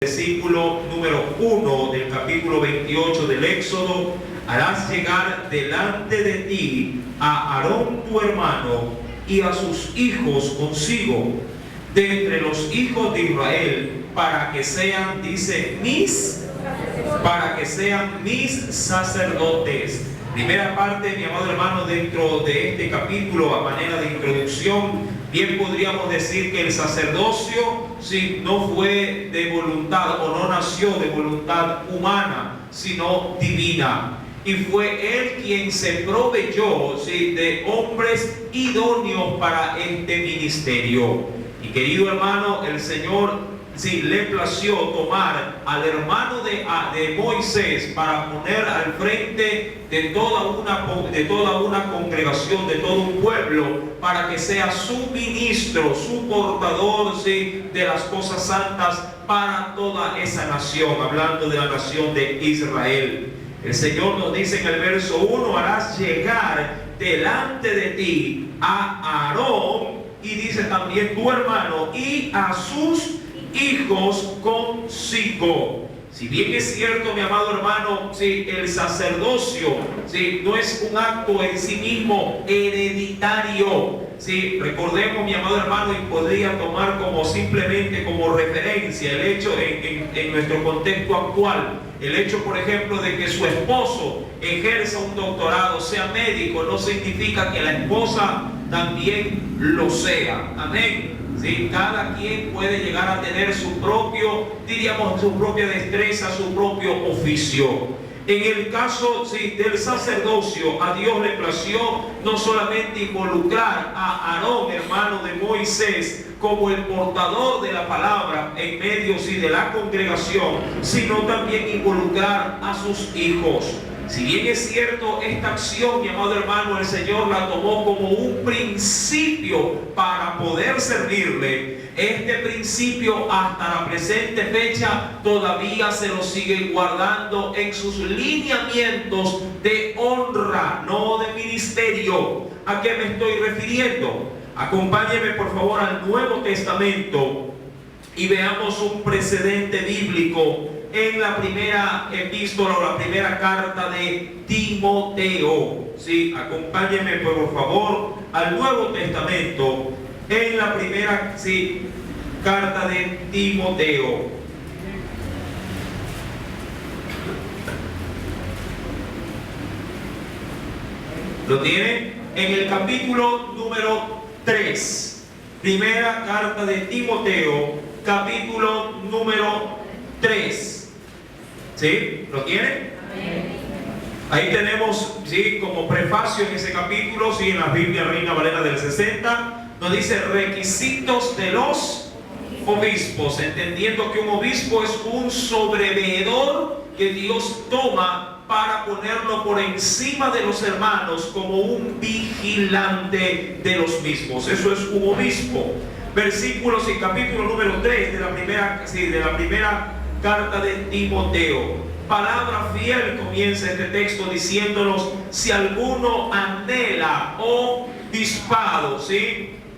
Versículo número 1 del capítulo 28 del Éxodo: harás llegar delante de ti a Aarón tu hermano y a sus hijos consigo de entre los hijos de Israel, para que sean, dice, mis sacerdotes. Primera parte, mi amado hermano, dentro de este capítulo, a manera de introducción, bien podríamos decir que el sacerdocio no fue de voluntad, o no nació de voluntad humana, sino divina. Y fue Él quien se proveyó de hombres idóneos para este ministerio. Y querido hermano, el Señor le plació tomar al hermano de Moisés para poner al frente de toda una congregación, de todo un pueblo, para que sea su ministro, su portador de las cosas santas para toda esa nación, hablando de la nación de Israel. El Señor nos dice en el verso 1: harás llegar delante de ti a Aarón, y dice también tu hermano, y a sus hijos consigo. Si bien es cierto, mi amado hermano, el sacerdocio no es un acto en sí mismo hereditario. Recordemos, mi amado hermano, y podría tomar simplemente como referencia el hecho en nuestro contexto actual, el hecho, por ejemplo, de que su esposo ejerza un doctorado, sea médico, no significa que la esposa también lo sea. Amén. Cada quien puede llegar a tener su propia destreza, su propio oficio. En el caso del sacerdocio, a Dios le plació no solamente involucrar a Aarón, hermano de Moisés, como el portador de la palabra en medio de la congregación, sino también involucrar a sus hijos. Si bien es cierto, esta acción, mi amado hermano, el Señor la tomó como un principio para poder servirle. Este principio, hasta la presente fecha, todavía se lo sigue guardando en sus lineamientos de honra, no de ministerio. ¿A qué me estoy refiriendo? Acompáñenme por favor al Nuevo Testamento y veamos un precedente bíblico en la primera epístola o la primera carta de Timoteo. Acompáñenme por favor al Nuevo Testamento en la primera carta de Timoteo. ¿Lo tiene? En el capítulo número 3, primera carta de Timoteo, capítulo número 3. ¿Lo tienen? Ahí tenemos, como prefacio en ese capítulo, en la Biblia Reina Valera del 60, nos dice requisitos de los obispos, entendiendo que un obispo es un sobreveedor que Dios toma para ponerlo por encima de los hermanos como un vigilante de los mismos. Eso es un obispo. Versículos en capítulo número 3 de la primera carta de Timoteo. Palabra fiel, comienza este texto diciéndonos: si alguno anhela obispado,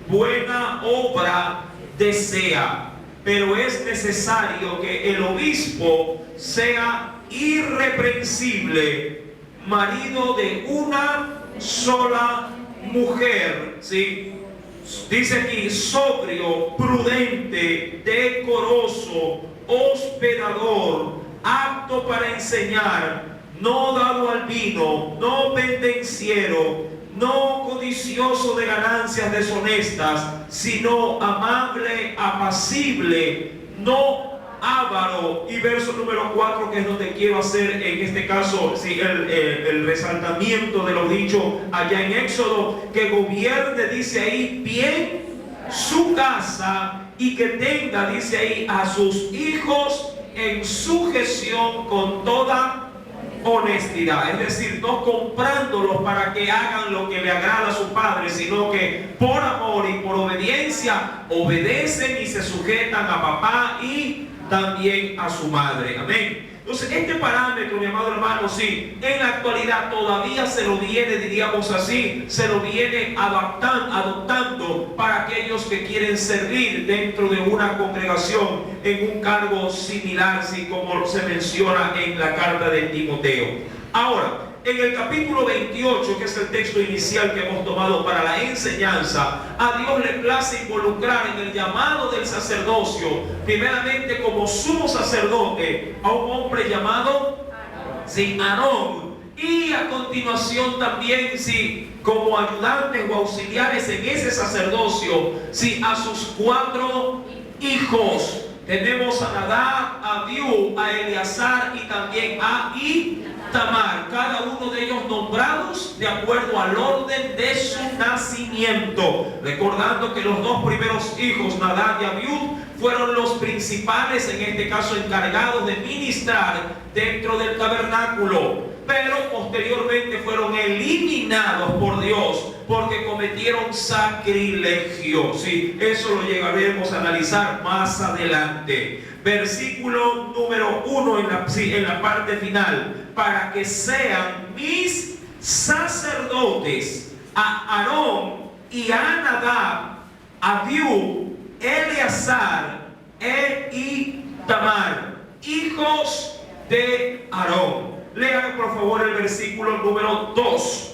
buena obra desea, pero es necesario que el obispo sea irreprensible, marido de una sola mujer, dice aquí, sobrio, prudente, decoroso, hospedador, apto para enseñar, no dado al vino, no pendenciero, no codicioso de ganancias deshonestas, sino amable, apacible, no avaro. Y verso número 4, que es donde quiero hacer en este caso el resaltamiento de lo dicho allá en Éxodo: que gobierne, dice ahí, bien su casa, y que tenga, dice ahí, a sus hijos en sujeción con toda honestidad. Es decir, no comprándolos para que hagan lo que le agrada a su padre, sino que por amor y por obediencia obedecen y se sujetan a papá y también a su madre. Amén. Entonces, este parámetro, mi amado hermano, sí, en la actualidad todavía se lo viene, diríamos así, se lo viene adoptando para aquellos que quieren servir dentro de una congregación en un cargo similar, sí, como se menciona en la carta de Timoteo. Ahora, en el capítulo 28, que es el texto inicial que hemos tomado para la enseñanza, a Dios le place involucrar en el llamado del sacerdocio, primeramente como sumo sacerdote, a un hombre llamado Aarón, y a continuación también, sí, como ayudantes o auxiliares en ese sacerdocio, sí, a sus 4 hijos. Tenemos a Nadab, a Abiú, a Eleazar y también a Itamar, cada uno de ellos nombrados de acuerdo al orden de su nacimiento. Recordando que los 2 primeros hijos, Nadab y Abiú, fueron los principales, en este caso encargados de ministrar dentro del tabernáculo, pero posteriormente fueron eliminados por Dios porque cometieron sacrilegio. Sí, eso lo llegaremos a analizar más adelante. Versículo número 1 en la parte final: para que sean mis sacerdotes a Aarón y a Nadab, Abiú, Eleazar e Itamar, hijos de Aarón. Lean por favor el versículo número 2.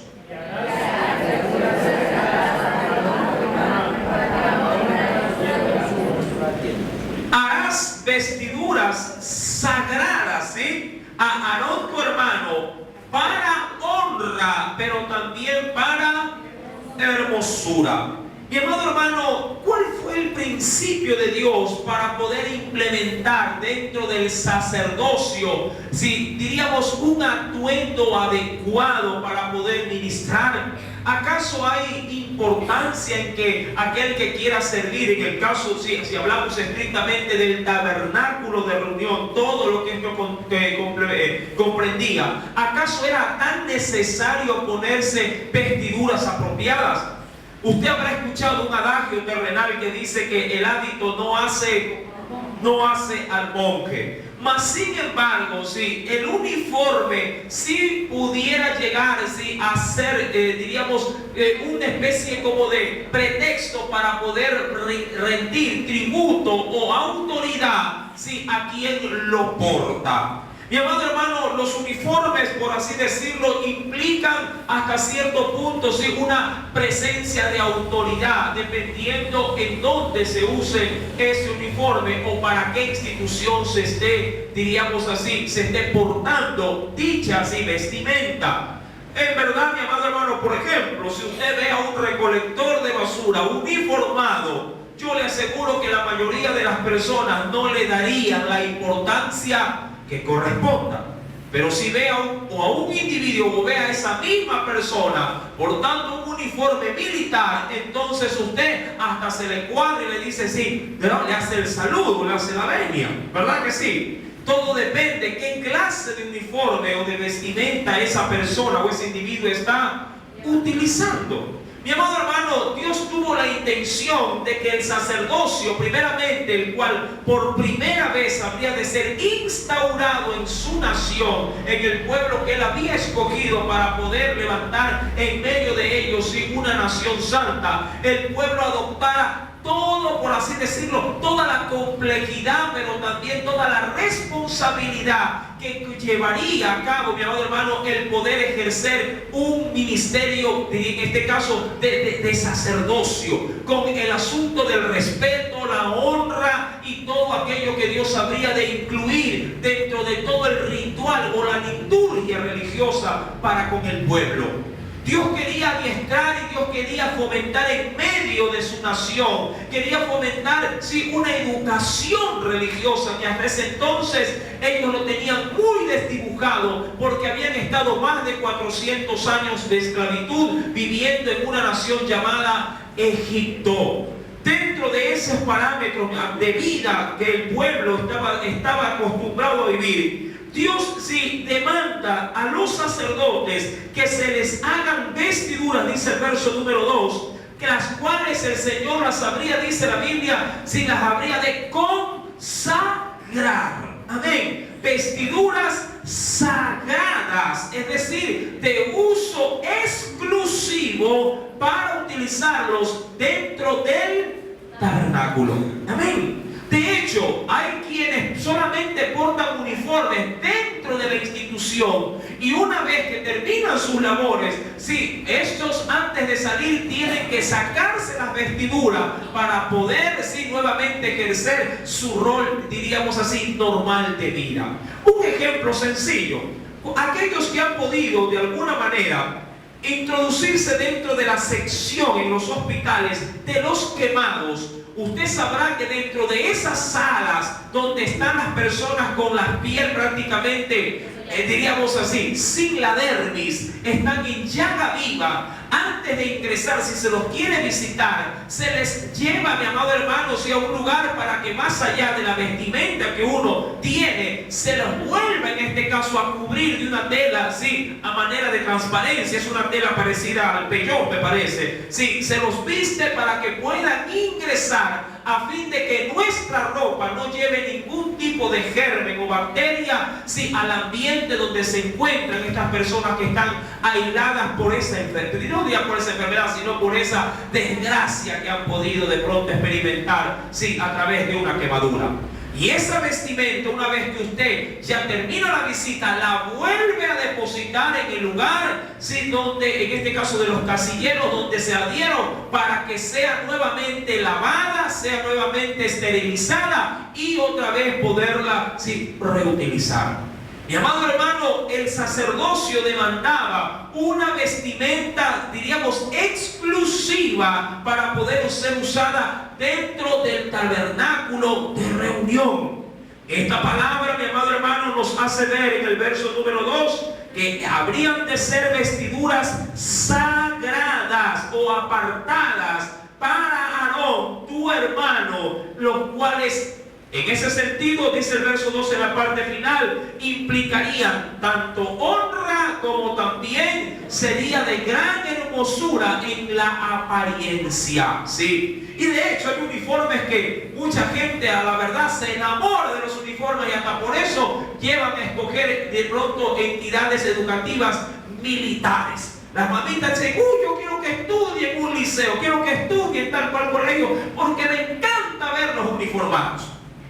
Harás vestiduras sagradas, ¿sí?, a Aarón tu hermano para honra, pero también para hermosura. Mi amado hermano, ¿cuál fue el principio de Dios para poder implementar dentro del sacerdocio, si diríamos, un atuendo adecuado para poder ministrar? ¿Acaso hay importancia en que aquel que quiera servir, en el caso, si hablamos estrictamente del tabernáculo de reunión, todo lo que esto comprendía, ¿acaso era tan necesario ponerse vestiduras apropiadas? Usted habrá escuchado un adagio terrenal que dice que el hábito no hace al monje. Mas sin embargo, sí, el uniforme sí pudiera llegar, sí, a ser, diríamos, una especie como de pretexto para poder rendir tributo o autoridad, sí, a quien lo porta. Mi amado hermano, los uniformes, por así decirlo, implican hasta cierto punto, sí, una presencia de autoridad, dependiendo en dónde se use ese uniforme o para qué institución se esté, diríamos así, se esté portando dicha así vestimenta. En verdad, mi amado hermano, por ejemplo, si usted ve a un recolector de basura uniformado, yo le aseguro que la mayoría de las personas no le darían la importancia que corresponda. Pero si ve a un individuo o ve a esa misma persona portando un uniforme militar, entonces usted hasta se le cuadra y le dice sí, le hace el saludo, le hace la venia, ¿verdad que sí? Todo depende qué clase de uniforme o de vestimenta esa persona o ese individuo está utilizando. Mi amado hermano, Dios tuvo la intención de que el sacerdocio, primeramente, el cual por primera vez habría de ser instaurado en su nación, en el pueblo que él había escogido para poder levantar en medio de ellos una nación santa, el pueblo adoptara todo, por así decirlo, toda la complejidad, pero también toda la responsabilidad que llevaría a cabo, mi amado hermano, el poder ejercer un ministerio, en este caso de sacerdocio, con el asunto del respeto, la honra y todo aquello que Dios habría de incluir dentro de todo el ritual o la liturgia religiosa para con el pueblo. Dios quería adiestrar y Dios quería fomentar en medio de su nación, quería fomentar, sí, una educación religiosa que hasta ese entonces ellos lo tenían muy desdibujado porque habían estado más de 400 años de esclavitud viviendo en una nación llamada Egipto. Dentro de esos parámetros de vida que el pueblo estaba acostumbrado a vivir, Dios sí demanda a los sacerdotes que se les hagan vestiduras, dice el verso número 2, que las cuales el Señor las habría, dice la Biblia, si las habría de consagrar. sagrar. Amén. Vestiduras sagradas, es decir, de uso exclusivo para utilizarlos dentro del tabernáculo. Amén. De hecho, hay quienes solamente portan uniformes dentro de la institución y una vez que terminan sus labores, sí, estos antes de salir tienen que sacarse las vestiduras para poder, sí, nuevamente ejercer su rol, diríamos así, normal de vida. Un ejemplo sencillo: aquellos que han podido de alguna manera introducirse dentro de la sección en los hospitales de los quemados, usted sabrá que dentro de esas salas donde están las personas con la piel prácticamente, diríamos así, sin la dermis, están en llaga viva. Antes de ingresar, si se los quiere visitar, se les lleva, mi amado hermano, a un lugar para que más allá de la vestimenta que uno tiene, se los vuelva en este caso a cubrir de una tela así, a manera de transparencia. Es una tela parecida al pellón, me parece. Sí, se los viste para que puedan ingresar, a fin de que nuestra ropa no lleve ningún tipo de germen o bacteria, sí, al ambiente donde se encuentran estas personas que están aisladas por esa enfermedad. No ya por esa enfermedad, sino por esa desgracia que han podido de pronto experimentar, sí, a través de una quemadura. Y esa vestimenta, una vez que usted ya termina la visita, la vuelve a depositar en el lugar, sí, donde, en este caso de los casilleros, donde se adhieron, para que sea nuevamente lavada, sea nuevamente esterilizada y otra vez poderla, sí, reutilizar. Mi amado hermano, el sacerdocio demandaba una vestimenta, diríamos, exclusiva para poder ser usada dentro del tabernáculo de reunión. Esta palabra, mi amado hermano, nos hace ver en el verso número 2 que habrían de ser vestiduras sagradas o apartadas para Aarón, tu hermano, los cuales, en ese sentido, dice el verso 12 en la parte final, implicarían tanto honra como también sería de gran hermosura en la apariencia. ¿Sí? Y de hecho hay uniformes que mucha gente a la verdad se enamora de los uniformes y hasta por eso llevan a escoger de pronto entidades educativas militares. Las mamitas dicen, yo quiero que estudie en un liceo, quiero que estudie en tal cual colegio, porque me encanta verlos uniformados,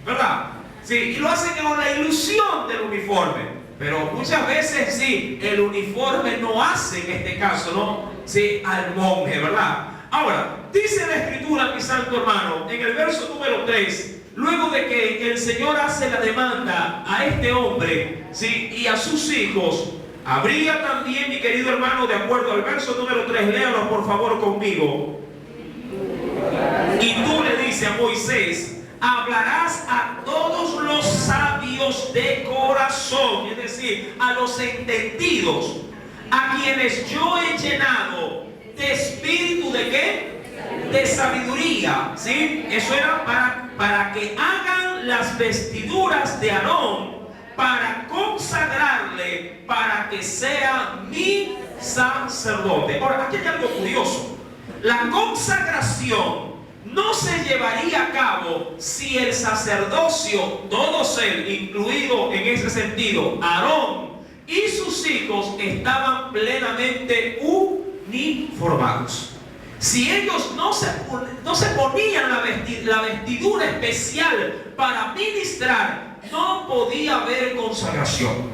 ¿verdad? Sí, y lo hacen con la ilusión del uniforme. Pero muchas veces sí, el uniforme no hace en este caso, ¿no? Sí, al monje, ¿verdad? Ahora, dice la Escritura, mi santo hermano, en el verso número 3, luego de que el Señor hace la demanda a este hombre, sí, y a sus hijos, habría también, mi querido hermano, de acuerdo al verso número 3, léalo por favor conmigo. Y tú le dices a Moisés, hablarás a todos los sabios de corazón, es decir, a los entendidos, a quienes yo he llenado de espíritu de ¿qué? De sabiduría, ¿sí? Eso era para que hagan las vestiduras de Aarón, para consagrarle, para que sea mi sacerdote. Ahora, aquí hay algo curioso. La consagración no se llevaría a cabo si el sacerdocio, todos él, incluido en ese sentido, Aarón y sus hijos, estaban plenamente uniformados. Si ellos no se ponían la vestidura especial para ministrar, no podía haber consagración.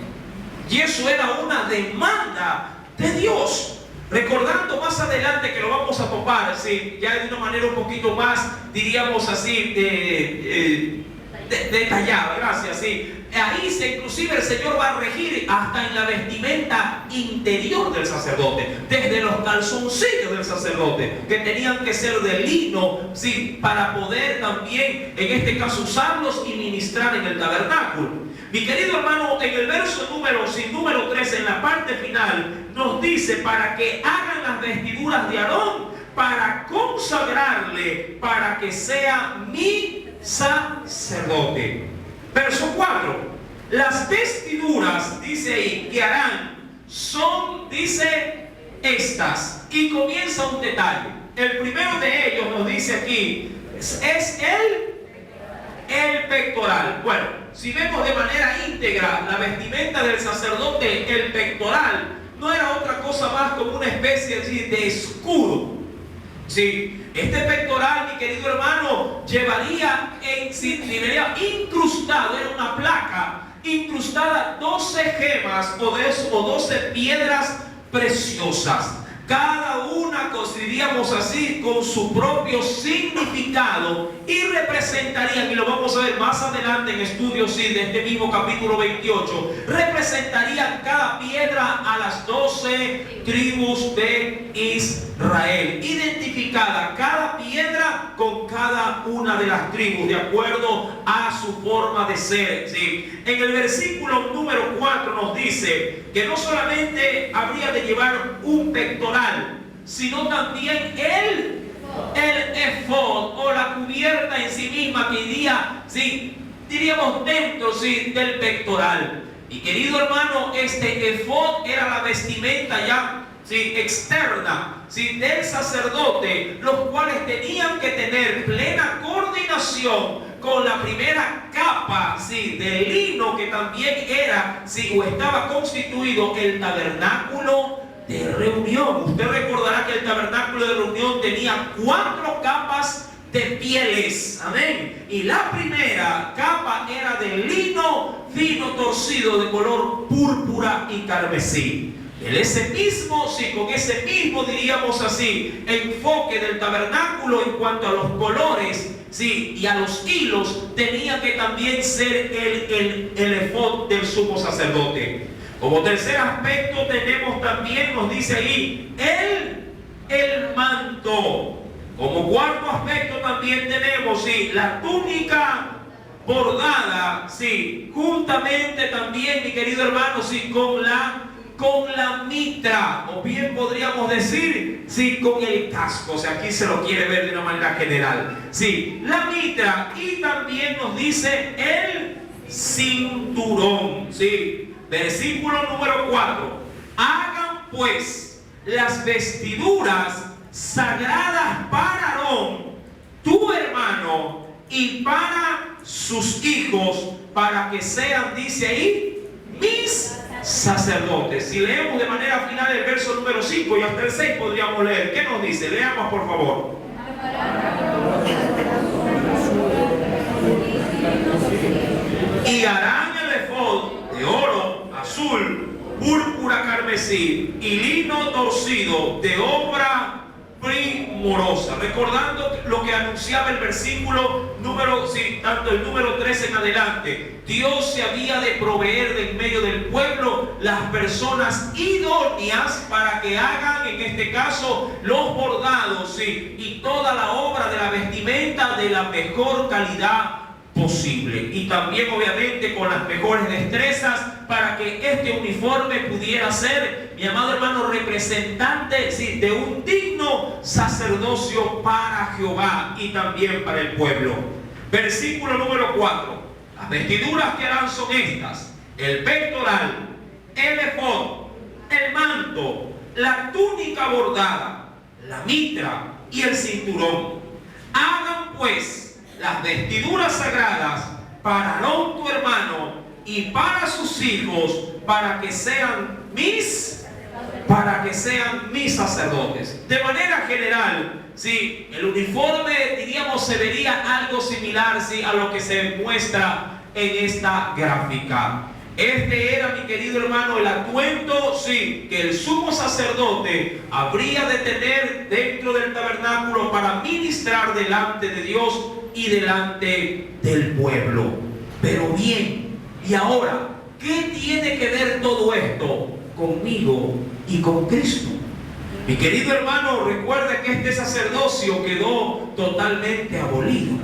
Y eso era una demanda de Dios. Recordando más adelante que lo vamos a topar, ¿sí? Ya de una manera un poquito más, diríamos así, detallada, gracias, ¿sí? Ahí inclusive el Señor va a regir hasta en la vestimenta interior del sacerdote, desde los calzoncillos del sacerdote, que tenían que ser de lino, ¿sí? Para poder también, en este caso, usarlos y ministrar en el tabernáculo. Mi querido hermano, en el verso número 3, en la parte final, nos dice para que hagan las vestiduras de Aarón, para consagrarle, para que sea mi sacerdote. Verso 4, las vestiduras, dice ahí, que harán, son, dice, estas. Y comienza un detalle. El primero de ellos nos dice aquí, es el pectoral. Bueno, si vemos de manera íntegra la vestimenta del sacerdote, el pectoral no era otra cosa más como una especie de escudo. Sí, este pectoral, mi querido hermano, llevaría incrustado, era una placa incrustada 12 gemas o 12 piedras preciosas. Cada una, diríamos así, con su propio significado, y representarían, y lo vamos a ver más adelante en estudios de este mismo capítulo 28, representarían cada piedra a las 12 tribus de Israel, identificada cada piedra con cada una de las tribus, de acuerdo a su forma de ser. ¿Sí? En el versículo número 4 nos dice que no solamente habría de llevar un pectoral, sino también el efod, o la cubierta en sí misma, que iría, ¿sí?, diríamos dentro, ¿sí?, del pectoral. Y querido hermano, este efod era la vestimenta ya, ¿sí?, externa, ¿sí?, del sacerdote, los cuales tenían que tener plena coordinación con la primera capa, ¿sí?, de lino, que también era, ¿sí?, o estaba constituido el tabernáculo de reunión. Usted recordará que el tabernáculo de reunión tenía 4 capas de pieles, amén, y la primera capa era de lino fino torcido de color púrpura y carmesí. Con ese mismo, diríamos así, enfoque del tabernáculo en cuanto a los colores, sí, y a los hilos, tenía que también ser el efod del sumo sacerdote. Como tercer aspecto tenemos también, nos dice ahí, el manto. Como cuarto aspecto también tenemos, sí, la túnica bordada, sí, juntamente también, mi querido hermano, sí, con la mitra, o bien podríamos decir, sí, con el casco. O sea, aquí se lo quiere ver de una manera general. Sí, la mitra, y también nos dice el cinturón, sí. Versículo número 4. Hagan pues las vestiduras sagradas para Aarón, tu hermano, y para sus hijos, para que sean, dice ahí, mis sacerdotes. Si leemos de manera final el verso número 5 y hasta el 6 podríamos leer. ¿Qué nos dice? Leamos, por favor. Y harán el efod de oro, azul, púrpura, carmesí y lino torcido de obra primorosa. Recordando lo que anunciaba el versículo número, sí, tanto el número 3 en adelante, Dios se había de proveer de en medio del pueblo las personas idóneas para que hagan, en este caso, los bordados, sí, y toda la obra de la vestimenta de la mejor calidad posible, y también obviamente con las mejores destrezas, para que este uniforme pudiera ser, mi amado hermano, representante, sí, de un digno sacerdocio para Jehová y también para el pueblo. Versículo número 4. Las vestiduras que harán son estas: el pectoral, el efod, el manto, la túnica bordada, la mitra y el cinturón. Hagan pues las vestiduras sagradas para Aarón tu hermano y para sus hijos, para que sean mis sacerdotes. De manera general, sí, el uniforme, diríamos, se vería algo similar, sí, a lo que se muestra en esta gráfica. Este era, mi querido hermano, el atuendo, sí, que el sumo sacerdote habría de tener dentro del tabernáculo para ministrar delante de Dios y delante del pueblo. Pero bien, y ahora, ¿qué tiene que ver todo esto conmigo y con Cristo? Mi querido hermano, recuerda que este sacerdocio quedó totalmente abolido.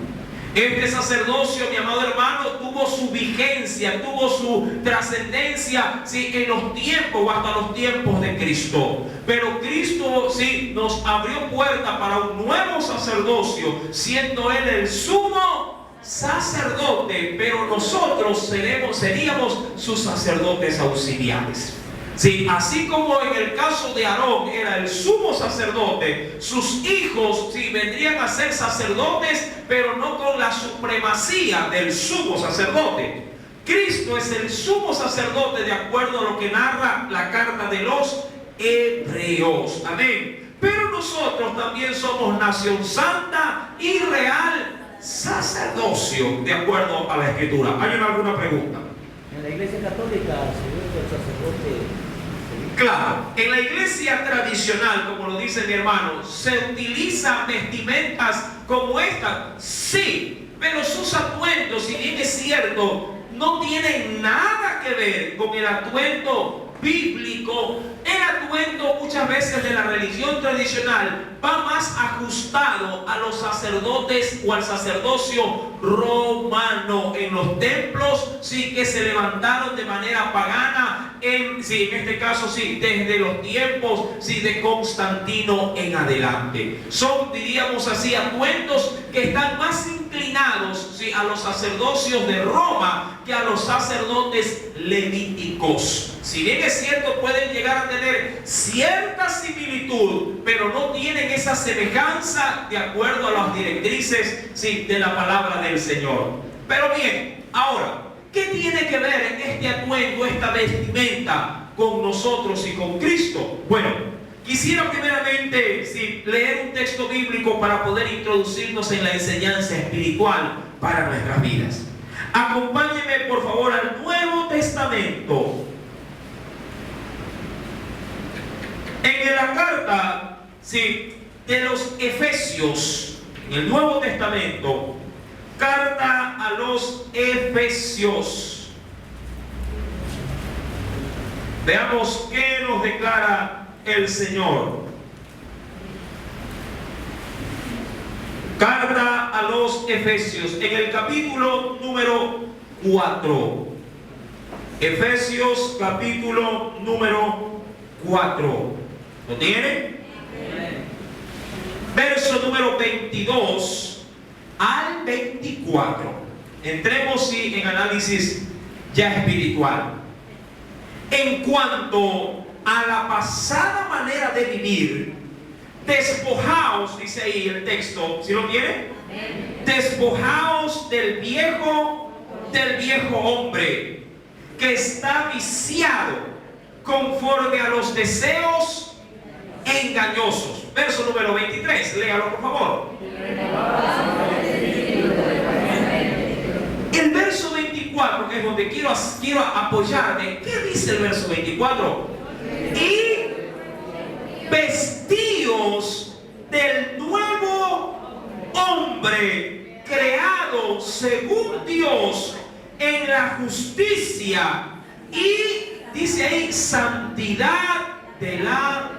Este sacerdocio, mi amado hermano, tuvo su vigencia, tuvo su trascendencia, sí, en los tiempos o hasta los tiempos de Cristo. Pero Cristo, sí, nos abrió puerta para un nuevo sacerdocio, siendo Él el sumo sacerdote, pero nosotros seríamos sus sacerdotes auxiliares. Sí, así como en el caso de Aarón era el sumo sacerdote, sus hijos, sí, vendrían a ser sacerdotes, pero no con la supremacía del sumo sacerdote. Cristo es el sumo sacerdote de acuerdo a lo que narra la carta de los Hebreos. Amén. Pero nosotros también somos nación santa y real sacerdocio, de acuerdo a la Escritura. ¿Hay alguna pregunta? En la Iglesia Católica se ve que el sacerdote... Claro, en la iglesia tradicional, como lo dice mi hermano, se utilizan vestimentas como esta, sí, pero sus atuendos, si bien es cierto, no tienen nada que ver con el atuendo bíblico. El atuendo muchas veces de la religión tradicional va más ajustado a los sacerdotes o al sacerdocio romano en los templos, sí, que se levantaron de manera pagana, en este caso sí, desde los tiempos sí, de Constantino en adelante. Son, diríamos así, atuendos que están más inclinados sí, a los sacerdocios de Roma que a los sacerdotes levíticos. Si bien es cierto, pueden llegar a tener cierta similitud, pero no tienen esa semejanza de acuerdo a las directrices sí, de la palabra del Señor. Pero bien, ahora, ¿qué tiene que ver este atuendo, esta vestimenta con nosotros y con Cristo? Bueno, quisiera primeramente sí, leer un texto bíblico para poder introducirnos en la enseñanza espiritual para nuestras vidas. Acompáñenme por favor al Nuevo Testamento. En la carta sí, de los Efesios, en el Nuevo Testamento, carta a los Efesios. Veamos qué nos declara el Señor. Carta a los Efesios, en el capítulo número 4. Efesios capítulo número 4. ¿Lo tiene? Verso número 22 al 24. Entremos sí, en análisis ya espiritual. En cuanto a la pasada manera de vivir, despojaos, dice ahí el texto, ¿sí lo tiene? Despojaos del viejo hombre que está viciado conforme a los deseos engañosos. Verso número 23, léalo por favor. El verso 24, que es donde quiero apoyarme. ¿Qué dice el verso 24? Y vestíos del nuevo hombre creado según Dios en la justicia y, dice ahí, santidad de la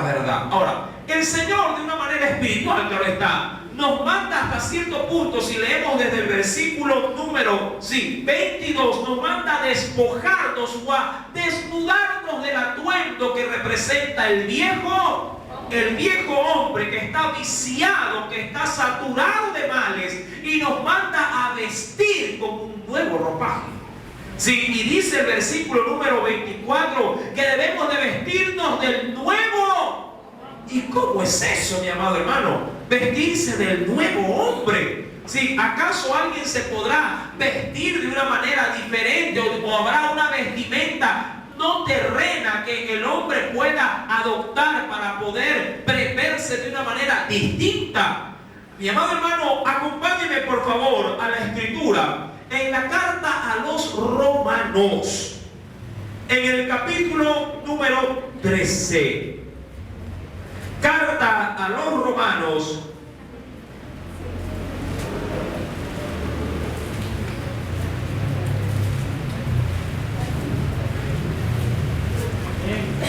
verdad. Ahora, el Señor de una manera espiritual, claro está, nos manda hasta cierto punto, si leemos desde el versículo número 22, nos manda a despojarnos o a desnudarnos del atuendo que representa el viejo hombre que está viciado, que está saturado de males, y nos manda a vestir con un nuevo ropaje. Sí, y dice el versículo número 24 que debemos de vestirnos del nuevo. ¿Y cómo es eso, mi amado hermano? Vestirse del nuevo hombre. Sí, ¿acaso alguien se podrá vestir de una manera diferente o habrá una vestimenta no terrena que el hombre pueda adoptar para poder verse de una manera distinta? Mi amado hermano, acompáñeme por favor a la Escritura. En la carta a los Romanos, en el capítulo número 13, carta a los Romanos,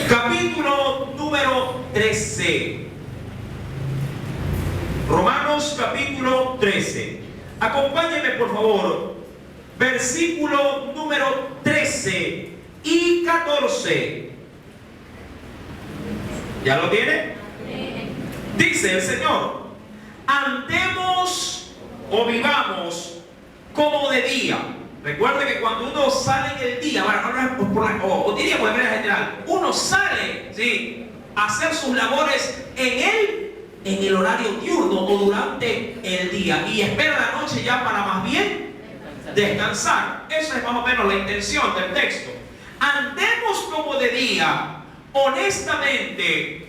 capítulo número 13. Romanos capítulo 13. Acompáñenme por favor. Versículo número 13 y 14. ¿Ya lo tiene? Dice el Señor: andemos o vivamos como de día. Recuerde que cuando uno sale en el día, o diríamos de manera general, uno sale ¿sí? a hacer sus labores en el horario diurno o durante el día y espera la noche ya para más bien descansar. Esa es más o menos la intención del texto. Andemos como de día, honestamente,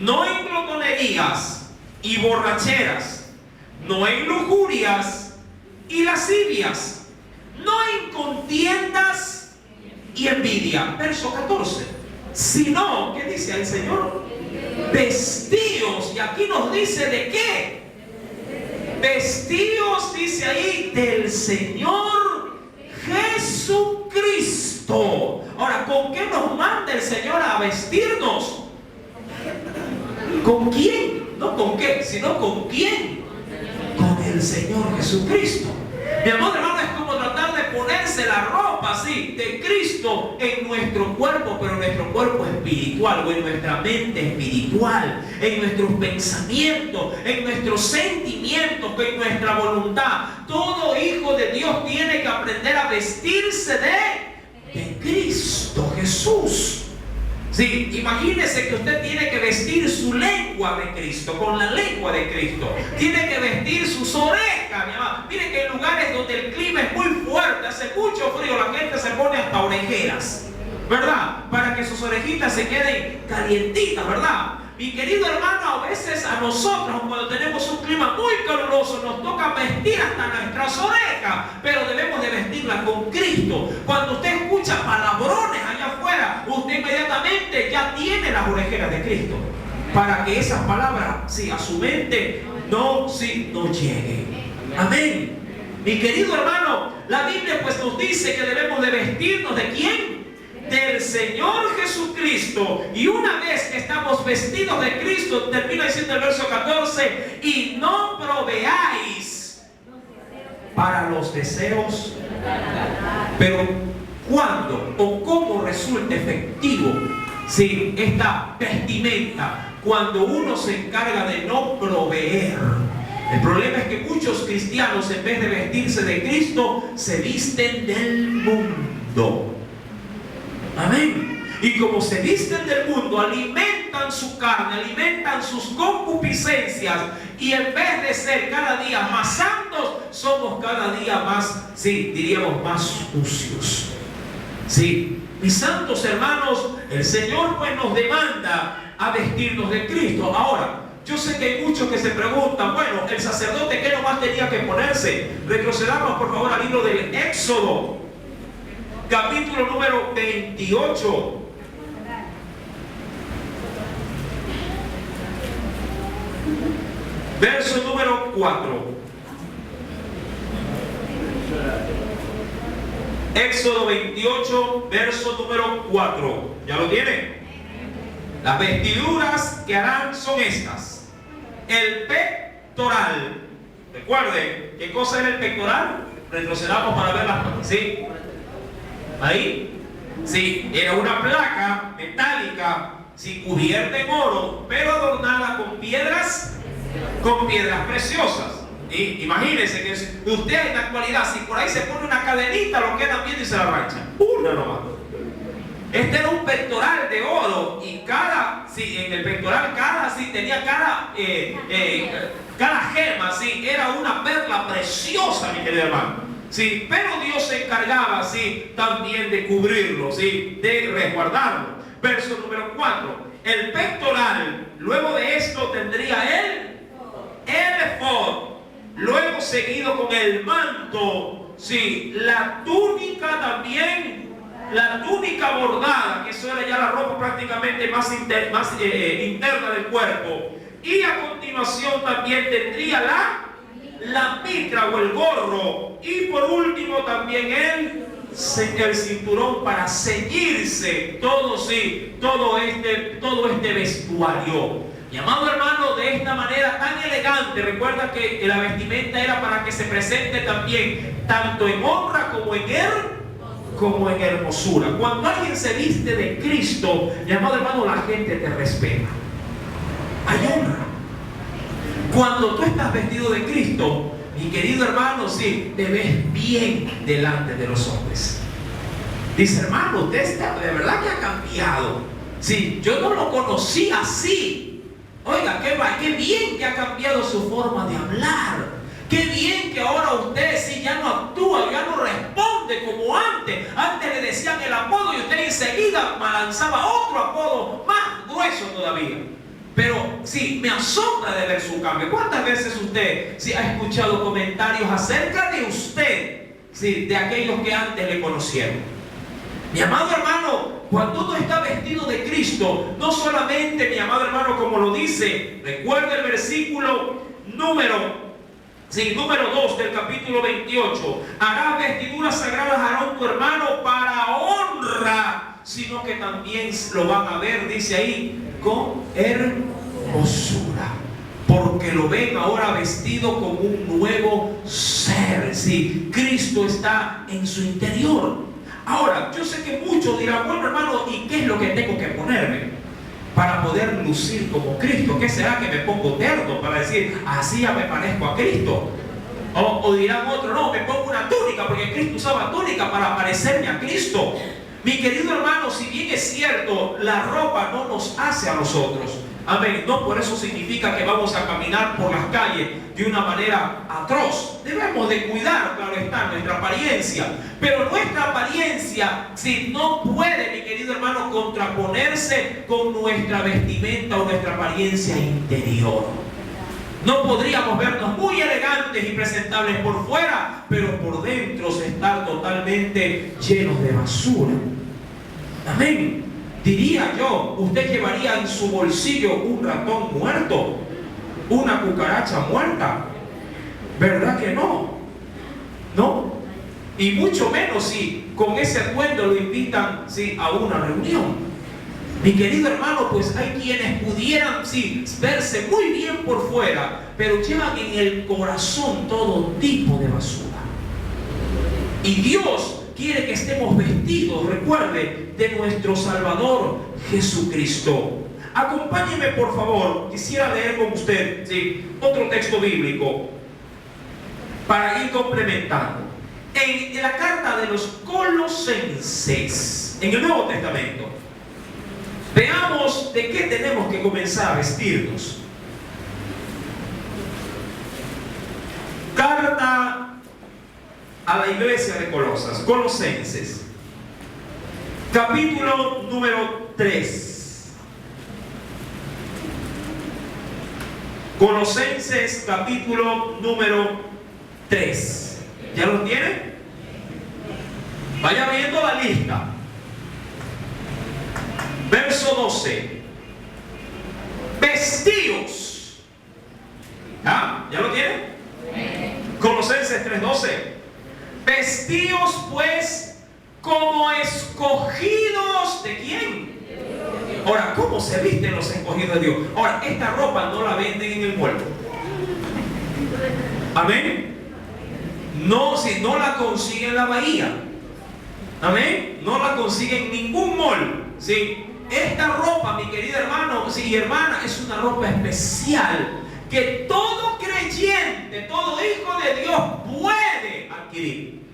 no en glotonerías y borracheras, no en lujurias y lascivias, no en contiendas y envidia. Verso 14. Sino, ¿qué dice el Señor? Vestíos. Y aquí nos dice de qué. Vestíos, dice ahí, del Señor Jesucristo. Ahora, ¿con qué nos manda el Señor a vestirnos? ¿Con quién? No con qué, sino con quién. Con el Señor Jesucristo. Mi amor, hermano, es como tratar de ponerse la ropa así de Cristo en nuestro cuerpo, pero en nuestro cuerpo espiritual, o en nuestra mente espiritual, en nuestros pensamientos, en nuestros sentimientos, en nuestra voluntad. Todo hijo de Dios tiene que aprender a vestirse de Cristo Jesús. Sí, imagínese que usted tiene que vestir su lengua de Cristo, con la lengua de Cristo. Tiene que vestir sus orejas, mi amado. Mire que en lugares donde el clima es muy fuerte, hace mucho frío, la gente se pone hasta orejeras, ¿verdad? Para que sus orejitas se queden calientitas, ¿verdad? Mi querido hermano, a veces a nosotros, cuando tenemos un clima muy caluroso, nos toca vestir hasta nuestras orejas, pero debemos de vestirla con Cristo. Cuando usted escucha palabrones allá afuera, usted inmediatamente ya tiene las orejeras de Cristo, para que esas palabras, sí, a su mente no lleguen. Amén. Mi querido hermano, la Biblia pues nos dice que debemos de vestirnos ¿de quién? Del Señor Jesucristo. Y una vez que estamos vestidos de Cristo, termina diciendo el verso 14, y no proveáis para los deseos. Pero ¿cuándo o cómo resulta efectivo esta vestimenta? Cuando uno se encarga de no proveer. El problema es que muchos cristianos, en vez de vestirse de Cristo, se visten del mundo. Amén. Y como se visten del mundo, alimentan su carne, alimentan sus concupiscencias, y en vez de ser cada día más santos, somos cada día más, diríamos, más sucios. Mis santos hermanos, el Señor pues nos demanda a vestirnos de Cristo. Ahora, yo sé que hay muchos que se preguntan, bueno, el sacerdote, ¿qué nomás tenía que ponerse? Retrocedamos por favor al libro del Éxodo, capítulo número 28. Verso número 4. Éxodo 28, verso número 4. ¿Ya lo tiene? Las vestiduras que harán son estas. El pectoral. Recuerden, ¿qué cosa era el pectoral? Retrocedamos para verla. ¿Sí? Ahí. Sí, era una placa metálica, cubierta en oro, pero adornada con piedras preciosas. Y imagínense que usted en la actualidad, si por ahí se pone una cadenita, lo quedan viendo y se la ranchan. Una nomás. Este era un pectoral de oro, y en el pectoral tenía cada gema, era una perla preciosa, mi querido hermano. Pero Dios se encargaba también de cubrirlo, de resguardarlo. Verso número 4. El pectoral, luego de esto tendría el efod, luego seguido con el manto, la túnica también, la túnica bordada, que eso era ya la ropa prácticamente más interna del cuerpo, y a continuación también tendría la mitra o el gorro, y por último también el cinturón para ceñirse todo este vestuario. Mi amado hermano, de esta manera tan elegante, recuerda que la vestimenta era para que se presente también tanto en honra como en hermosura. Cuando alguien se viste de Cristo, mi amado hermano, la gente te respeta. Hay honra. Cuando tú estás vestido de Cristo, mi querido hermano, te ves bien delante de los hombres. Dice, hermano, usted de verdad que ha cambiado. Yo no lo conocí así. Oiga, qué bien que ha cambiado su forma de hablar. Qué bien que ahora usted sí ya no actúa, ya no responde como antes. Antes le decían el apodo y usted enseguida lanzaba otro apodo más grueso todavía. Pero sí, me asombra de ver su cambio. ¿Cuántas veces usted sí ha escuchado comentarios acerca de usted, sí, de aquellos que antes le conocieron? Mi amado hermano, cuando uno está vestido de Cristo, no solamente, mi amado hermano, como lo dice, recuerda el versículo número 2 del capítulo 28. Harás vestiduras sagradas, Aarón tu hermano, para honra, sino que también lo van a ver, dice ahí, con hermosura, porque lo ven ahora vestido como un nuevo ser. Sí, Cristo está en su interior. Ahora, yo sé que muchos dirán, bueno hermano, ¿y qué es lo que tengo que ponerme para poder lucir como Cristo? ¿Qué será que me pongo terno para decir, así ya me parezco a Cristo? O dirán otros, no, me pongo una túnica, porque Cristo usaba túnica para parecerme a Cristo. Mi querido hermano, si bien es cierto, la ropa no nos hace a nosotros. Amén. No por eso significa que vamos a caminar por las calles de una manera atroz. Debemos de cuidar, claro está, nuestra apariencia. Pero nuestra apariencia, si no puede, mi querido hermano, contraponerse con nuestra vestimenta o nuestra apariencia interior. No podríamos vernos muy elegantes y presentables por fuera, pero por dentro estar totalmente llenos de basura. Amén. Diría yo, usted llevaría en su bolsillo un ratón muerto, una cucaracha muerta. ¿Verdad que no? ¿No? Y mucho menos si con ese atuendo lo invitan, sí, a una reunión. Mi querido hermano, pues hay quienes pudieran, sí, verse muy bien por fuera, pero llevan en el corazón todo tipo de basura. Y Dios quiere que estemos vestidos, recuerde, de nuestro Salvador Jesucristo. Acompáñeme por favor, quisiera leer con usted, ¿sí?, otro texto bíblico para ir complementando. En la carta de los Colosenses, en el Nuevo Testamento, veamos de qué tenemos que comenzar a vestirnos. Carta a la iglesia de Colosas, Colosenses, capítulo número 3. Colosenses, capítulo número 3. ¿Ya lo tienen? Vaya viendo la lista. Verso 12. Vestíos. ¿Ya lo tienen? Colosenses 3:12. Vestíos pues como escogidos ¿de quién? Ahora, ¿cómo se visten los escogidos de Dios? Ahora, esta ropa no la venden en el mall. Amén. No, si no la consiguen en la bahía. Amén. No la consiguen en ningún mall. ¿Sí? Esta ropa, mi querido hermano, sí, y hermana, es una ropa especial que todo creyente, todo hijo de Dios puede adquirir,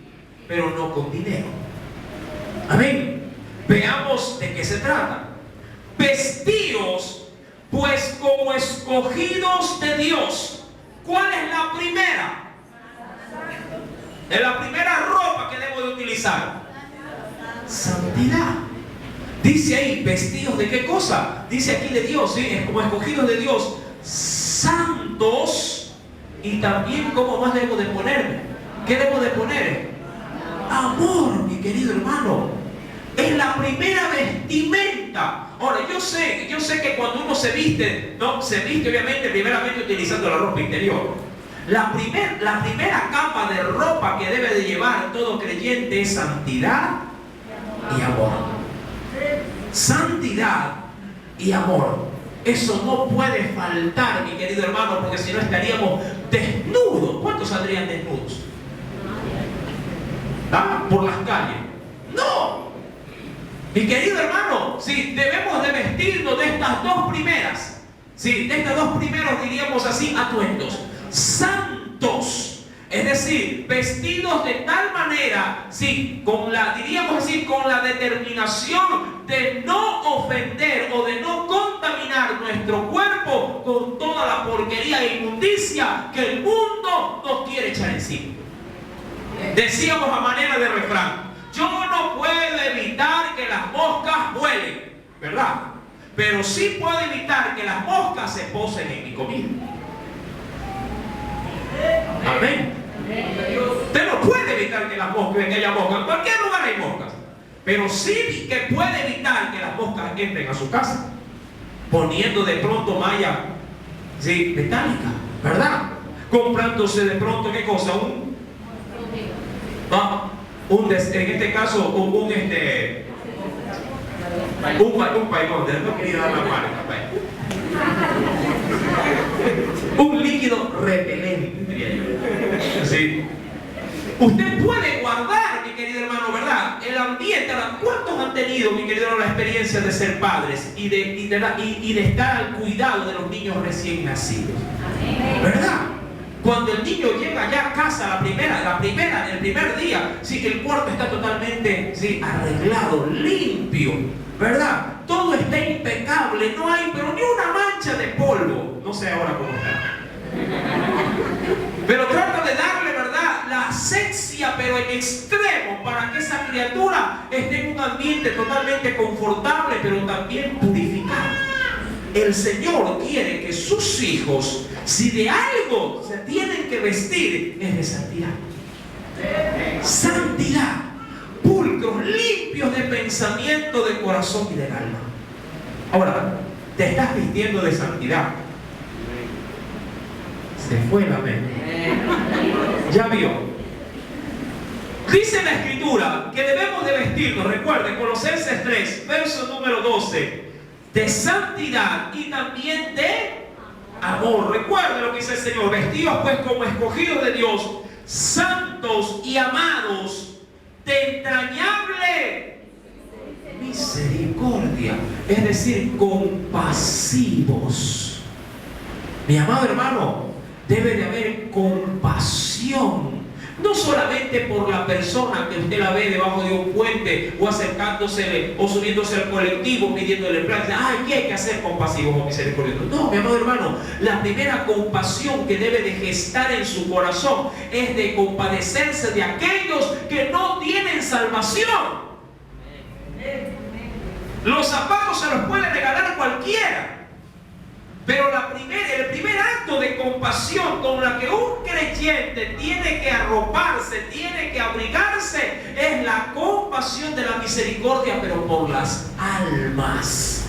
pero no con dinero. Amén. Veamos de qué se trata. Vestíos pues como escogidos de Dios. ¿Cuál es la primera? Es la primera ropa que debo de utilizar. Santidad. Dice ahí, vestidos de qué cosa. Dice aquí de Dios, ¿sí? Es como escogidos de Dios, santos. Y también, ¿cómo más debo de ponerme? ¿Qué debo de poner? Amor, mi querido hermano. Es la primera vestimenta. Ahora, yo sé que cuando uno se viste, ¿no? Se viste obviamente primeramente utilizando la ropa interior. La primera capa de ropa que debe de llevar todo creyente es santidad y amor. Santidad y amor. Eso no puede faltar, mi querido hermano, porque si no estaríamos desnudos. ¿Cuántos saldrían desnudos? Por las calles. No. Mi querido hermano, sí, debemos de vestirnos de estas dos primeras. Sí, de estos dos primeros, diríamos así, atuendos. Santos. Es decir, vestidos de tal manera, sí, diríamos así, con la determinación de no ofender o de no contaminar nuestro cuerpo con toda la porquería e inmundicia que el mundo nos quiere echar encima. Decíamos a manera de refrán: yo no puedo evitar que las moscas vuelen, ¿verdad? Pero sí puedo evitar que las moscas se posen en mi comida. Amén. Usted no puede evitar que las moscas, que haya moscas. En cualquier lugar hay moscas. Pero sí que puede evitar que las moscas entren a su casa, poniendo de pronto malla, sí, metálica, ¿verdad? Comprándose de pronto, ¿qué cosa? En este caso, un paimón, no quería dar la marca, un líquido repelente, diría yo. ¿Sí? Usted puede guardar, mi querido hermano, ¿verdad?, el ambiente. ¿Cuántos han tenido, mi querido hermano, la experiencia de ser padres y de estar al cuidado de los niños recién nacidos? ¿Verdad? Cuando el niño llega ya a casa el primer día, sí, que el cuarto está totalmente, sí, arreglado, limpio, ¿verdad? Todo está impecable, no hay pero ni una mancha de polvo. No sé ahora cómo está. Pero trata de darle, ¿verdad?, la asepsia, pero en extremo, para que esa criatura esté en un ambiente totalmente confortable, pero también purificado. El Señor quiere que sus hijos, si de algo se tienen que vestir, es de santidad. Santidad. Pulcros, limpios de pensamiento, de corazón y del alma. Ahora, te estás vistiendo de santidad. Se fue la mente. Ya vio. Dice la Escritura que debemos de vestirnos, recuerden, Colosenses 3, verso número 12, de santidad y también de amor. Recuerden lo que dice el Señor: vestidos pues como escogidos de Dios, santos y amados, de entrañable misericordia, es decir, compasivos. Mi amado hermano, debe de haber compasión, no solamente por la persona que usted la ve debajo de un puente o acercándose o subiéndose al colectivo pidiéndole el plan. Ay, ¿qué hay que hacer compasivos o misericordiosos? No, mi amado hermano, la primera compasión que debe de gestar en su corazón es de compadecerse de aquellos que no tienen salvación. Los zapatos se los puede regalar cualquiera, pero el primer acto de compasión con la que un creyente tiene que arroparse, tiene que abrigarse, es la compasión de la misericordia, pero por las almas.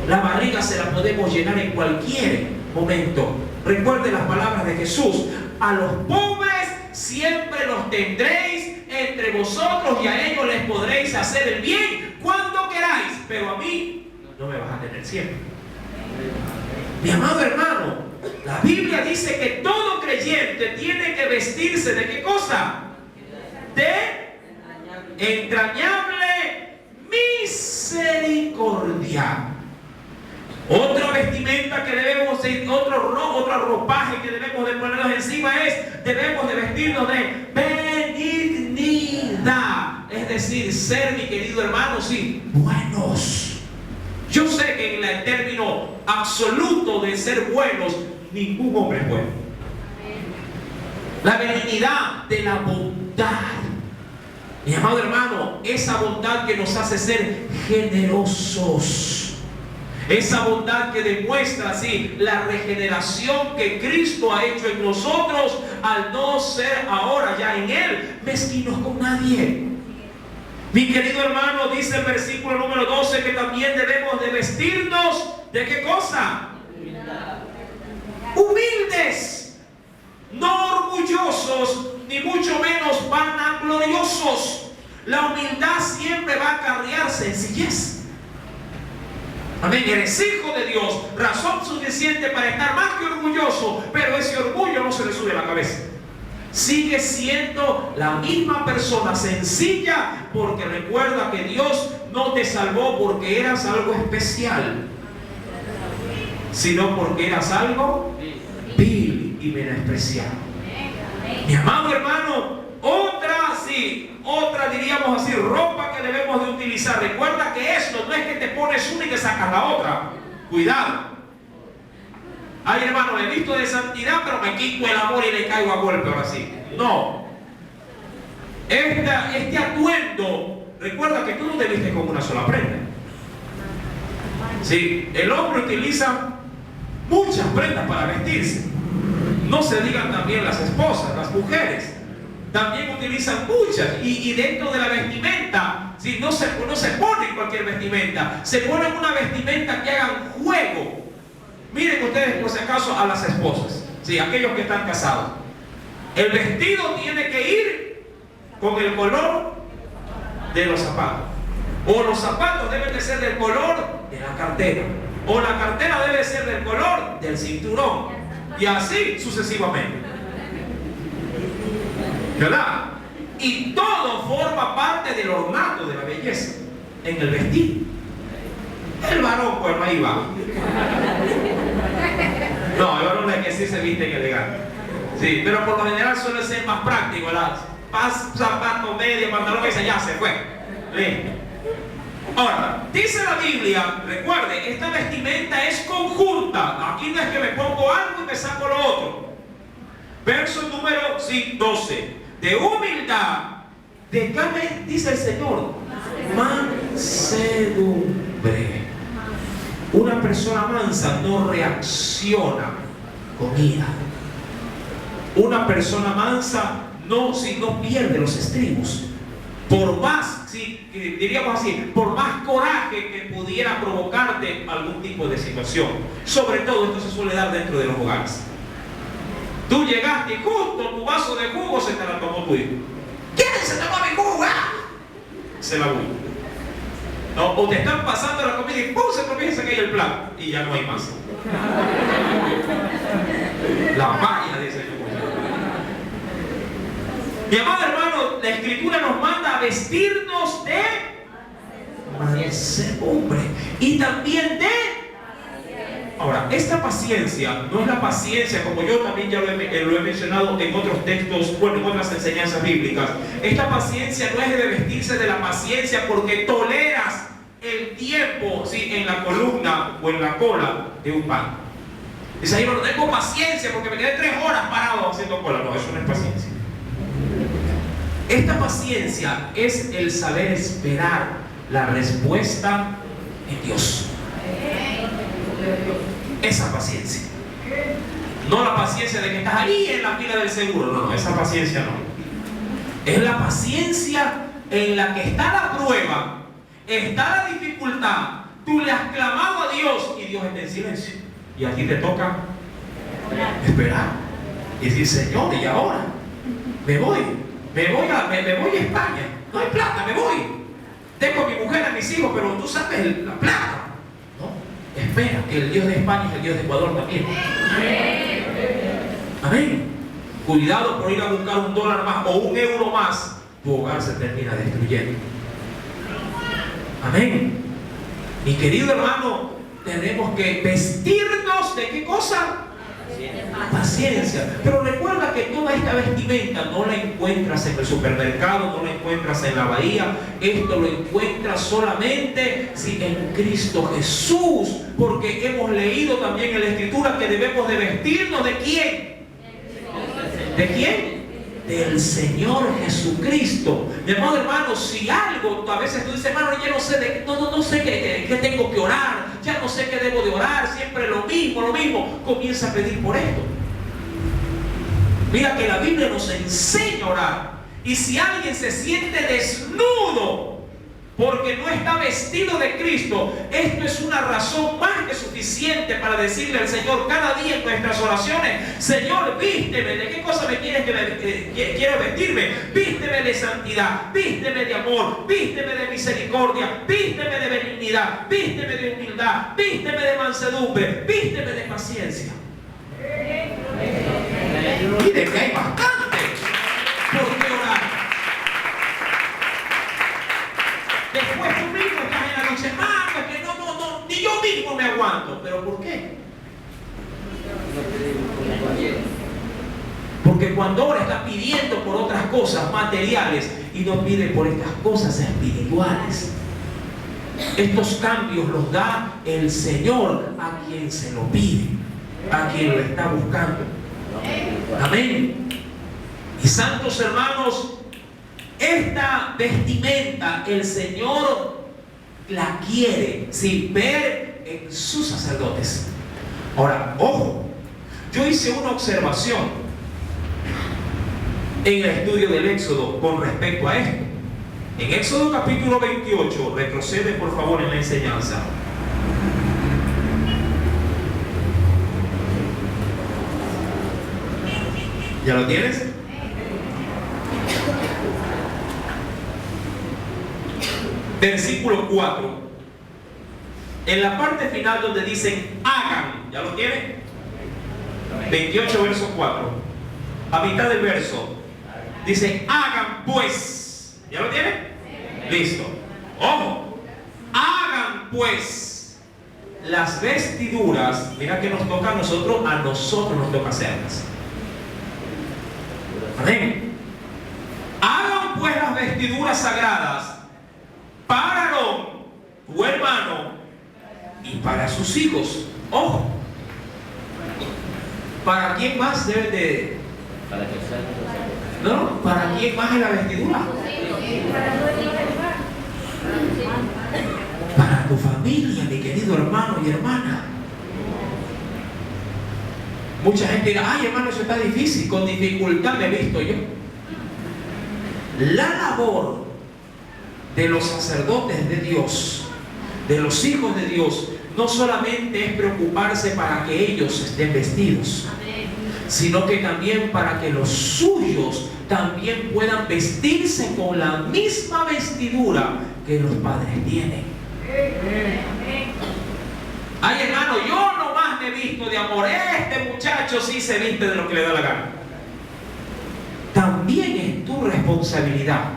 La barriga se la podemos llenar en cualquier momento. Recuerde las palabras de Jesús: a los pobres siempre los tendréis entre vosotros y a ellos les podréis hacer el bien cuando queráis, pero a mí no me vas a tener siempre. Mi amado hermano, la Biblia dice que todo creyente tiene que vestirse ¿de qué cosa? De entrañable misericordia. Otra vestimenta que debemos, otro ropaje que debemos de ponernos encima debemos de vestirnos de benignidad. Es decir, ser, mi querido hermano, sí, buenos. Yo sé que en el término absoluto de ser buenos, ningún hombre es bueno. La benignidad de la bondad. Mi amado hermano, esa bondad que nos hace ser generosos. Esa bondad que demuestra así la regeneración que Cristo ha hecho en nosotros al no ser ahora ya en Él mezquinos con nadie. Mi querido hermano, dice el versículo número 12 que también debemos de vestirnos ¿de qué cosa? Humildes, no orgullosos, ni mucho menos vanagloriosos. La humildad siempre va a acarrear sencillez. Amén. Eres hijo de Dios, razón suficiente para estar más que orgulloso, pero ese orgullo no se le sube a la cabeza. Sigue siendo la misma persona sencilla, porque recuerda que Dios no te salvó porque eras algo especial, sino porque eras algo vil y menospreciado. Mi amado hermano, otra diríamos así, ropa que debemos de utilizar. Recuerda que esto no es que te pones una y te sacas la otra. Cuidado. Ay, hermano, me he visto de santidad, pero me quito el amor y le caigo a golpe ahora sí. No. Este atuendo, recuerda que tú no te vistes con una sola prenda. Sí, el hombre utiliza muchas prendas para vestirse. No se digan también las esposas, las mujeres. También utilizan muchas. Y dentro de la vestimenta, sí, no se pone cualquier vestimenta. Se ponen una vestimenta que hagan juego. Miren ustedes por si acaso a las esposas, sí, aquellos que están casados. El vestido tiene que ir con el color de los zapatos. O los zapatos deben de ser del color de la cartera. O la cartera debe ser del color del cinturón. Y así sucesivamente. ¿Verdad? Y todo forma parte del ornato de la belleza en el vestido. El varón, pues ahí va. No, el varón es que sí se viste elegante. Sí, pero por lo general suele ser más práctico, ¿verdad? Zapato, media, pantalón, que ya se fue. Listo. Ahora, dice la Biblia, recuerde, esta vestimenta es conjunta. Aquí no es que me pongo algo y me saco lo otro. Verso número 12. De humildad, ¿de qué dice el Señor? Mansedumbre. Una persona mansa no reacciona con ira. Una persona mansa no pierde los estribos. Por más, diríamos así, por más coraje que pudiera provocarte algún tipo de situación. Sobre todo esto se suele dar dentro de los hogares. Tú llegaste y justo tu vaso de jugo se te la tomó tu hijo. ¿Quién se tomó mi jugo? Se la bulla. No, o te están pasando la comida y ¡pum! Se tropieza que hay el plato y ya no hay más. La valla, dice el. Mi amado hermano, la Escritura nos manda a vestirnos de mansedumbre y también de. Ahora, esta paciencia no es la paciencia, como yo también ya lo he mencionado en otros textos, bueno, en otras enseñanzas bíblicas. Esta paciencia no es de vestirse de la paciencia porque toleras el tiempo, ¿sí?, en la columna o en la cola de un banco. Dice ahí, no tengo paciencia porque me quedé 3 horas parado haciendo cola. No, eso no es paciencia. Esta paciencia es el saber esperar la respuesta en Dios. Esa paciencia. No la paciencia de que estás ahí en la fila del seguro. No, esa paciencia no. Es la paciencia en la que está la prueba, está la dificultad. Tú le has clamado a Dios y Dios está en silencio. Y a ti te toca esperar. Y decir, Señor, ¿y ahora? Me voy a España. No hay plata, me voy. Tengo a mi mujer, a mis hijos, pero tú sabes la plata. Espera, que el Dios de España es el Dios de Ecuador también. Amén. Cuidado por ir a buscar $1 más o €1 más. Tu hogar se termina destruyendo. Amén. Mi querido hermano, tenemos que vestirnos de ¿qué cosa? Paciencia. Pero recuerda que toda esta vestimenta no la encuentras en el supermercado, no la encuentras en la bahía. Esto lo encuentras solamente en Cristo Jesús, porque hemos leído también en la Escritura que debemos de vestirnos ¿de quién? ¿De quién? Del Señor Jesucristo. Mi amado hermano, si algo, a veces tú dices, hermano, yo no sé no sé qué tengo que orar, ya no sé qué debo de orar, siempre lo mismo, comienza a pedir por esto. Mira que la Biblia nos enseña a orar. Y si alguien se siente desnudo porque no está vestido de Cristo, esto es una razón más que suficiente para decirle al Señor cada día en nuestras oraciones, Señor, vísteme. ¿De qué cosa me quieres que quiero vestirme? Vísteme de santidad, vísteme de amor, vísteme de misericordia, vísteme de benignidad, vísteme de humildad, vísteme de mansedumbre, vísteme de paciencia. Mire que hay bastante por qué orar. Después tú mismo estás en la noche, hermano, que no, ni yo mismo me aguanto. ¿Pero por qué? Porque cuando ahora está pidiendo por otras cosas materiales y no pide por estas cosas espirituales. Estos cambios los da el Señor a quien se lo pide. a quien lo está buscando. Amén. Y santos hermanos, esta vestimenta el Señor la quiere, sí, ver en sus sacerdotes. Ahora, ojo, yo hice una observación en el estudio del Éxodo con respecto a esto. En Éxodo capítulo 28, retrocede por favor en la enseñanza. ¿Ya lo tienes? Versículo 4. En la parte final donde dicen hagan, ¿ya lo tienen? 28 verso 4. A mitad del verso dice hagan pues. ¿Ya lo tienen? Listo. Ojo. Hagan pues las vestiduras. Mira que nos toca a nosotros nos toca hacerlas. Amén. Hagan pues las vestiduras sagradas para Aarón, tu hermano, y para sus hijos. Ojo. ¿Para quién más deben de...? Para que sean No, ¿para quién más es la vestidura? Para tu familia, mi querido hermano y hermana. Mucha gente dirá, ay hermano, eso está difícil, con dificultad me he visto yo. La labor de los sacerdotes de Dios, de los hijos de Dios, no solamente es preocuparse para que ellos estén vestidos, sino que también para que los suyos también puedan vestirse con la misma vestidura que los padres tienen. Ay hermano, yo nomás me he visto de amor, este muchacho sí se viste de lo que le da la gana. También es tu responsabilidad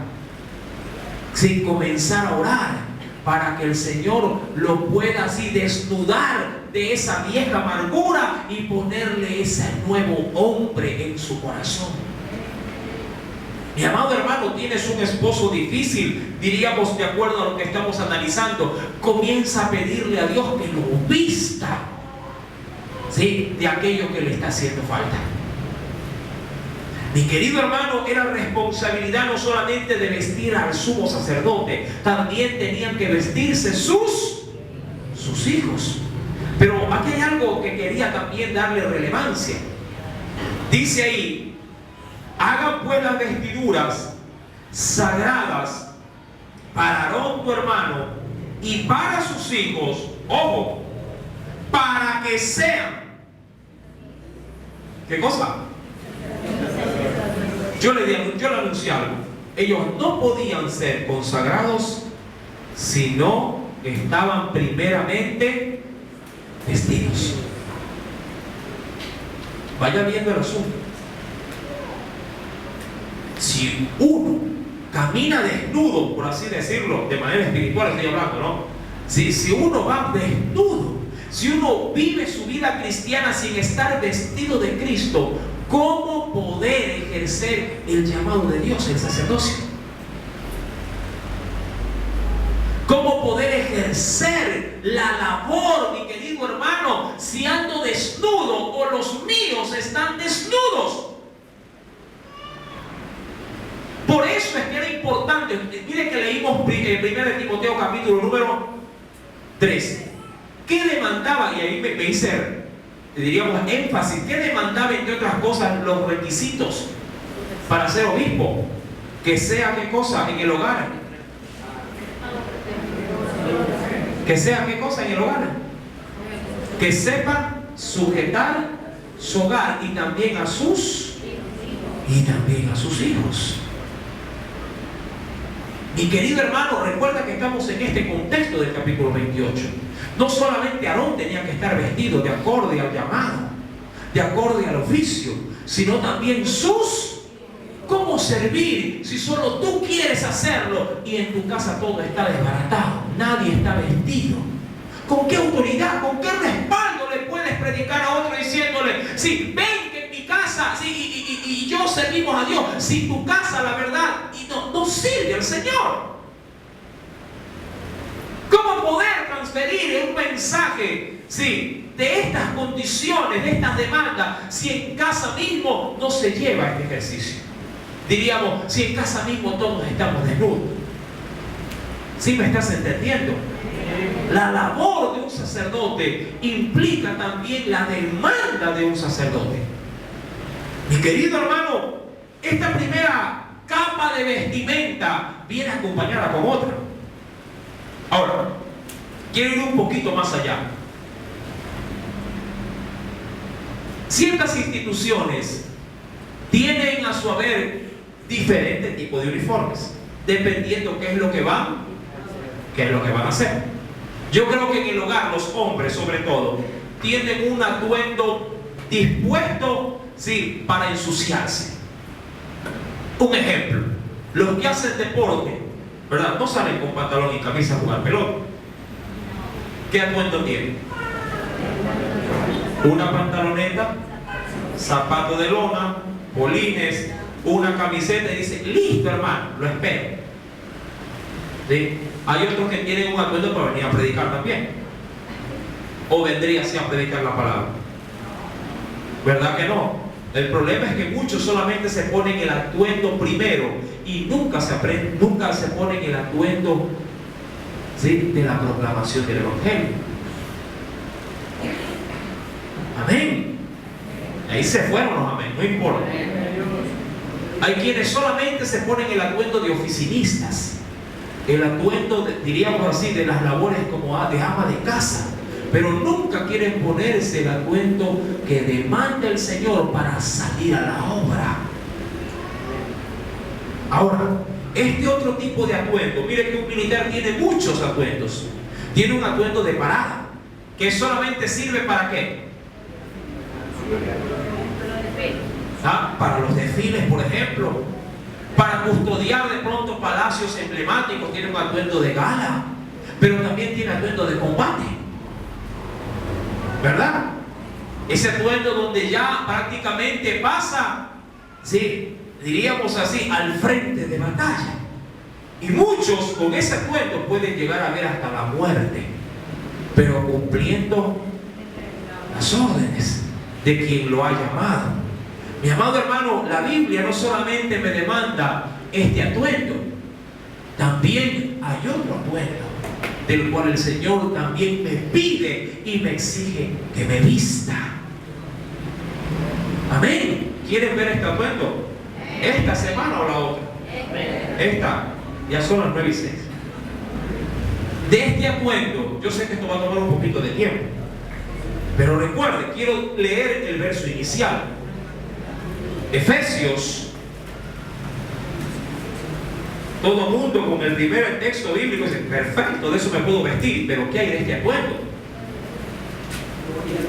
sin comenzar a orar para que el Señor lo pueda así desnudar de esa vieja amargura y ponerle ese nuevo hombre en su corazón. Mi amado hermano, tienes un esposo difícil, diríamos de acuerdo a lo que estamos analizando. Comienza a pedirle a Dios que lo vista, ¿sí?, de aquello que le está haciendo falta. Mi querido hermano, era responsabilidad no solamente de vestir al sumo sacerdote, también tenían que vestirse sus hijos. Pero aquí hay algo que quería también darle relevancia. Dice ahí, hagan pues las vestiduras sagradas para Aarón tu hermano y para sus hijos, ojo, para que sean, ¿qué cosa? Yo le anuncié algo. Ellos no podían ser consagrados si no estaban primeramente vestidos. Vaya viendo el asunto. Si uno camina desnudo, por así decirlo, de manera espiritual estoy hablando, ¿no? Si uno va desnudo, si uno vive su vida cristiana sin estar vestido de Cristo, ¿cómo poder ejercer el llamado de Dios, el sacerdocio? ¿Cómo poder ejercer la labor, mi querido hermano, si ando desnudo o los míos están desnudos? Por eso es que era importante. Mire que leímos 1 Timoteo capítulo número 3. ¿Qué demandaba? Y ahí me hice, diríamos, énfasis. ¿Qué demandaba, entre otras cosas, los requisitos para ser obispo? Que sea, ¿qué cosa? En el hogar. Que sea, ¿qué cosa? En el hogar. Que sepa sujetar su hogar y también a sus hijos. Mi querido hermano, recuerda que estamos en este contexto del capítulo 28. No solamente Aarón tenía que estar vestido de acorde al llamado, de acorde al oficio, sino también sus. ¿Cómo servir si solo tú quieres hacerlo y en tu casa todo está desbaratado? Nadie está vestido. ¿Con qué autoridad, con qué respaldo le puedes predicar a otro diciéndole, sí, ven que en mi casa, sí, y yo servimos a Dios, si tu casa, la verdad, y no sirve al Señor? ¿Cómo poder transformar transferir un mensaje, sí, de estas condiciones, de estas demandas, si en casa mismo no se lleva este ejercicio? Diríamos, si en casa mismo todos estamos desnudos. ¿Sí me estás entendiendo? La labor de un sacerdote implica también la demanda de un sacerdote. Mi querido hermano, esta primera capa de vestimenta viene acompañada con otra. Ahora, quiero ir un poquito más allá. Ciertas instituciones tienen a su haber diferentes tipos de uniformes, dependiendo qué es lo que van a hacer. Yo creo que en el hogar los hombres, sobre todo, tienen un atuendo dispuesto, sí, para ensuciarse. Un ejemplo, los que hacen deporte, ¿verdad? No salen con pantalón y camisa a jugar pelota. ¿Qué atuendo tienen? Una pantaloneta, zapato de lona, bolines, una camiseta y dice, listo hermano, lo espero. ¿Sí? Hay otros que tienen un atuendo para venir a predicar también. O vendría así a predicar la palabra. ¿Verdad que no? El problema es que muchos solamente se ponen el atuendo primero y nunca se ponen el atuendo, ¿sí?, de la proclamación del Evangelio. Amén. Ahí se fueron los amén, no importa. Hay quienes solamente se ponen el atuendo de oficinistas, el atuendo, diríamos así, de las labores como de ama de casa, pero nunca quieren ponerse el atuendo que demanda el Señor para salir a la obra. Ahora, este otro tipo de atuendo, mire que un militar tiene muchos atuendos. Tiene un atuendo de parada, que solamente sirve ¿para qué? Para los desfiles, por ejemplo, para custodiar de pronto palacios emblemáticos. Tiene un atuendo de gala, pero también tiene atuendo de combate, ¿verdad? Ese atuendo donde ya prácticamente pasa, sí, diríamos así, al frente de batalla. Y muchos con ese atuendo pueden llegar a ver hasta la muerte, pero cumpliendo las órdenes de quien lo ha llamado. Mi amado hermano, la Biblia no solamente me demanda este atuendo, también hay otro atuendo del cual el Señor también me pide y me exige que me vista. Amén. ¿Quieren ver este atuendo? ¿Esta semana o la otra? Esta. Ya son las 9:06. De este atuendo, yo sé que esto va a tomar un poquito de tiempo, pero recuerde, quiero leer el verso inicial. Efesios. Todo mundo con el primer texto bíblico dice, perfecto, de eso me puedo vestir, pero ¿qué hay de este atuendo?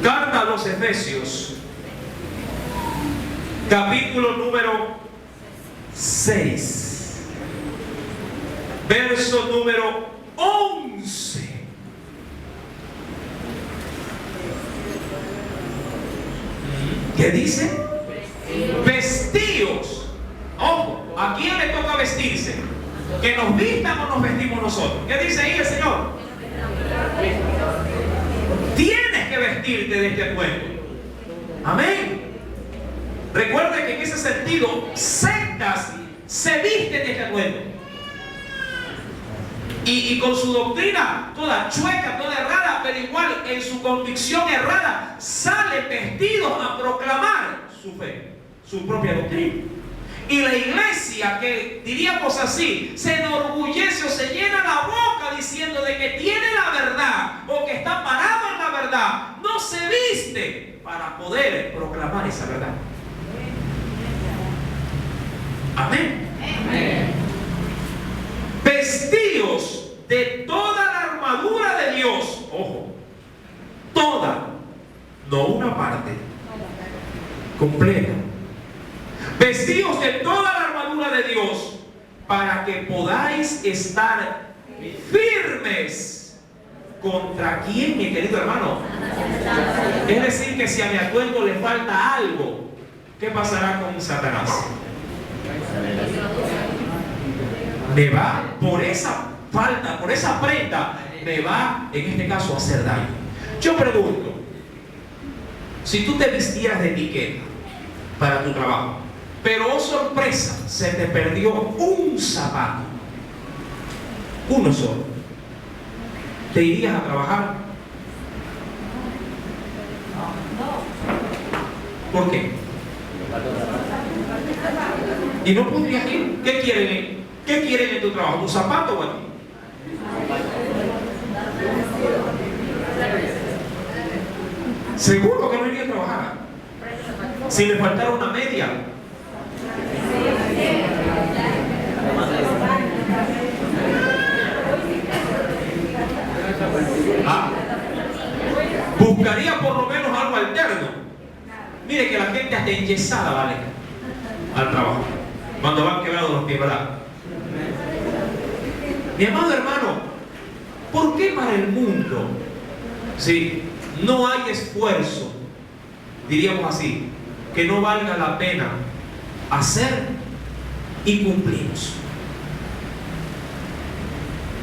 Carta a los Efesios, capítulo número 6, verso número 11. ¿Qué dice? Vestíos. Ojo, ¿a quién le toca vestirse? ¿Que nos vistan o nos vestimos nosotros? ¿Qué dice ahí el Señor? Tienes que vestirte de este atuendo. Amén. Recuerde que en ese sentido, sectas se visten de este atuendo. Y con su doctrina toda chueca, toda errada, pero igual en su convicción errada, salen vestidos a proclamar su fe, su propia doctrina. Y la iglesia, que diríamos así, se enorgullece o se llena la boca diciendo de que tiene la verdad o que está parado en la verdad, no se viste para poder proclamar esa verdad. Amén. Amén. Vestíos de toda la armadura de Dios. Ojo, toda, no una parte, completa. Vestíos de toda la armadura de Dios para que podáis estar firmes. ¿Contra quién, mi querido hermano? Es decir, que si a mi atuendo le falta algo, ¿qué pasará con Satanás? Me va por esa falta, por esa prenda, me va, en este caso, a hacer daño. Yo pregunto, si tú te vistieras de etiqueta para tu trabajo, pero oh sorpresa, se te perdió un zapato, uno solo, ¿te irías a trabajar? ¿Por qué? Y no podrías ir. ¿Qué quieren en tu trabajo? ¿Tu zapato o a ti? Seguro que no iría a trabajar si le faltara una media. Buscaría por lo menos algo alterno. Mire que la gente hasta enyesada vale al trabajo cuando van quebrados los pies, ¿verdad? Mi amado hermano, ¿por qué para el mundo, si no hay esfuerzo, diríamos así, que no valga la pena hacer y cumplimos?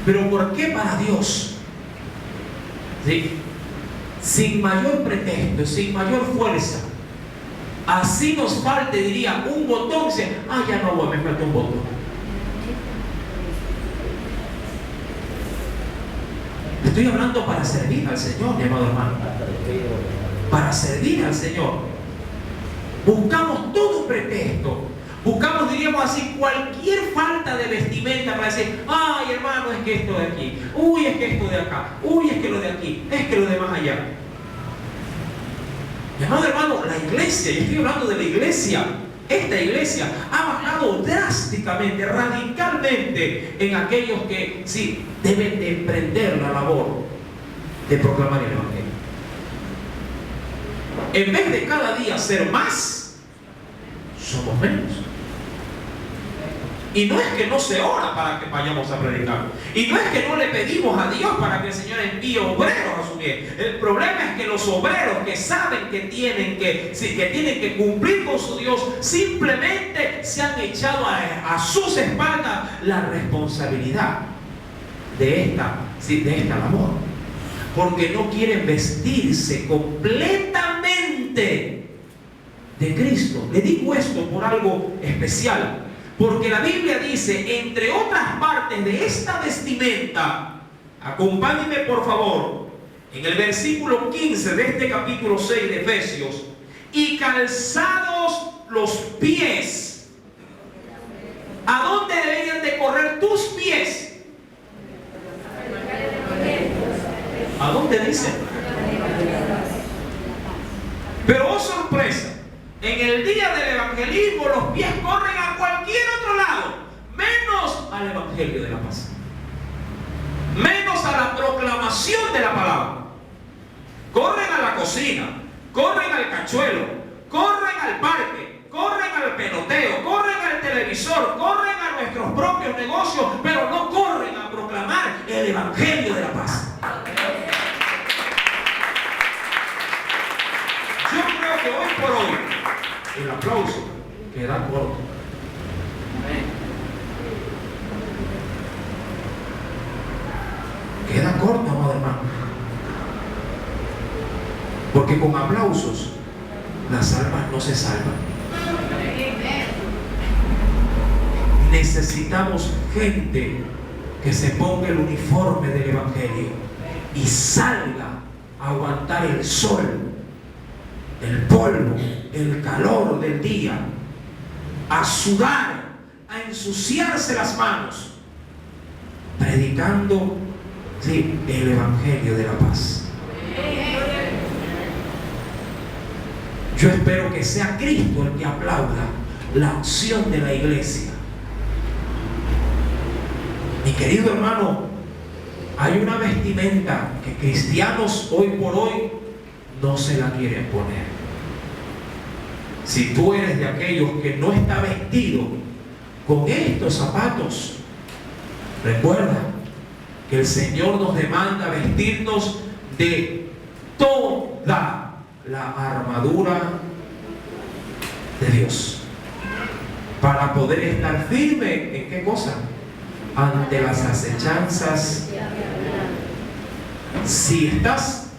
Pero ¿por qué para Dios, ¿sí?, sin mayor pretexto, sin mayor fuerza, así nos falte, diría, un botón, dice, ya no voy, me falta un botón? Estoy hablando para servir al Señor, mi amado hermano. Para servir al Señor. Buscamos todo pretexto. Buscamos, diríamos así, cualquier falta de vestimenta para decir, ay hermano, es que esto de aquí, uy, es que esto de acá, uy, es que lo de aquí, es que lo de más allá. Mi amado hermano, la iglesia, yo estoy hablando de la iglesia, esta iglesia ha bajado drásticamente, radicalmente en aquellos que sí deben de emprender la labor de proclamar el Evangelio. En vez de cada día ser más, somos menos. Y no es que no se ora para que vayamos a predicar. Y no es que no le pedimos a Dios para que el Señor envíe obreros a su bien. El problema es que los obreros que saben que tienen que cumplir con su Dios, simplemente se han echado a sus espaldas la responsabilidad de esta labor. Porque no quieren vestirse completamente de Cristo. Le digo esto por algo especial. Porque la Biblia dice, entre otras partes de esta vestimenta, acompáñenme por favor, en el versículo 15 de este capítulo 6 de Efesios, y calzados los pies. ¿A dónde deberían de correr tus pies? ¿A dónde dice? Pero oh sorpresa, en el día del evangelismo los pies corren a cualquier otro lado, menos al evangelio de la paz, menos a la proclamación de la palabra. Corren a la cocina, corren al cachuelo, corren al parque, corren al peloteo, corren al televisor, corren a nuestros propios negocios, pero no corren a proclamar el evangelio de la paz. Yo creo que hoy por hoy el aplauso queda corto. Queda corto, amado hermano. Porque con aplausos las almas no se salvan. Necesitamos gente que se ponga el uniforme del evangelio y salga a aguantar el sol, el polvo, el calor del día, a sudar, a ensuciarse las manos, predicando el evangelio de la paz. Yo espero que sea Cristo el que aplauda la acción de la iglesia. Mi querido hermano, hay una vestimenta que cristianos hoy por hoy no se la quieren poner. Si tú eres de aquellos que no está vestido con estos zapatos, recuerda que el Señor nos demanda vestirnos de toda la armadura de Dios para poder estar firme. ¿En qué cosa? Ante las acechanzas Si estás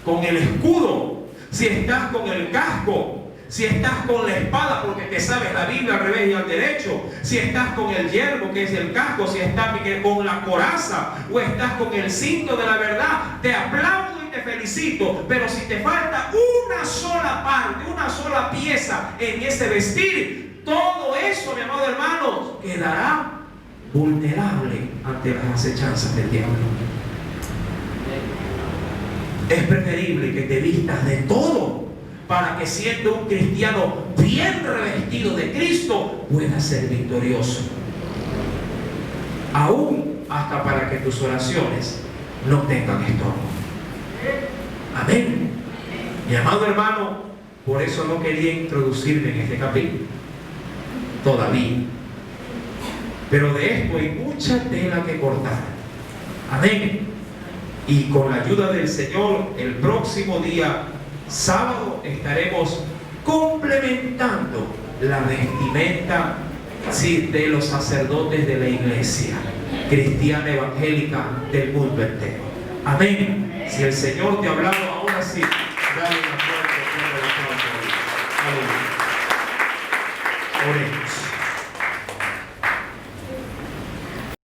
con el escudo, si estás con el casco, si estás con la espada porque te sabes la Biblia al revés y al derecho, si estás con el yelmo que es el casco, si estás con la coraza o estás con el cinto de la verdad, te aplaudo y te felicito. Pero si te falta una sola parte, una sola pieza en ese vestir, todo eso, mi amado hermano, quedará vulnerable ante las acechanzas del diablo. Es preferible que te vistas de todo para que, siendo un cristiano bien revestido de Cristo, puedas ser victorioso, aún hasta para que tus oraciones no tengan estorbo. Amén. Mi amado hermano, por eso no quería introducirme en este capítulo todavía, pero de esto hay mucha tela que cortar. Amén. Y con la ayuda del Señor, el próximo día sábado estaremos complementando la vestimenta de los sacerdotes de la iglesia cristiana evangélica del mundo entero. Amén. Si el Señor te ha hablado, ahora sí, dale una fuerte aplauso. Aleluya. Oremos.